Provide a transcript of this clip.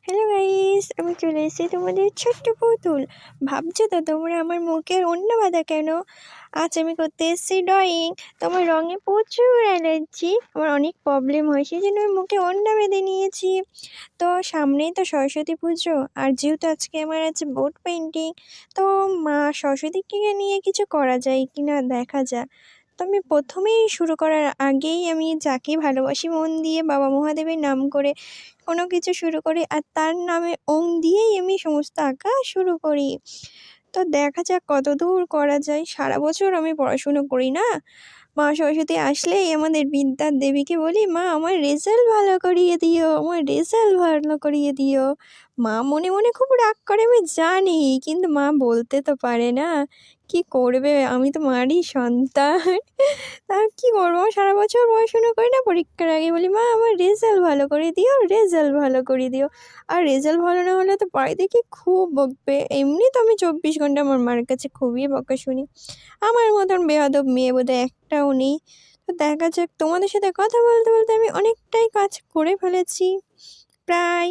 Hello guys, আমি চলে এসেছি তোমাদের ছোট্ট পুতুল। ভাবছো তো তোমরা আমার মুখের ওড়না বাঁধা কেন? আজ আমি করতে এসেছি ড্রয়িং। তোমার রঙে প্রচুর অ্যালার্জি, আমার অনেক প্রবলেম হয়, সেই জন্য আমি মুখে ওড়না বেঁধে নিয়েছি। তো সামনেই তো সরস্বতী পুজো, আর যেহেতু আজকে আমার আছে বোর্ড পেন্টিং, তো মা সরস্বতীকে নিয়ে কিছু করা যায় কি না দেখা যাক। তো আমি প্রথমেই শুরু করার আগেই আমি যাকে ভালোবাসি মন দিয়ে বাবা মহাদেবের নাম করে কোনো কিছু শুরু করি, আর তার নামে ওম দিয়েই আমি সমস্ত আঁকা শুরু করি। তো দেখা যাক কতদূর করা যায়। সারা বছর আমি পড়াশুনো করি না, মা সরস্বতী আসলেই আমাদের বিদ্যার দেবীকে বলি, মা আমার রেজাল্ট ভালো করিয়ে দিও, আমার রেজাল্ট ভালো করিয়ে দিও। মা মনে মনে খুব রাগ করে আমি জানি, কিন্তু মা বলতে তো পারে না, কি করবে, আমি তো মারই সন্তান। তা কী করবো, সারা বছর পড়াশুনো করি না, পরীক্ষার আগে বলি, মা আমার রেজাল্ট ভালো করে দিও, রেজাল্ট ভালো করে দিও। আর রেজাল্ট ভালো না হলে তো বাড়িতে কি খুব বকবে। এমনি তো আমি 24 ঘন্টা আমার মার কাছে খুবই বকা শুনি। আমার মতন বেয়াদব মেয়ে বোধহয় একটাও নেই। তো দেখা যাক, তোমাদের সাথে কথা বলতে বলতে আমি অনেকটাই কাজ করে ফেলেছি প্রায়।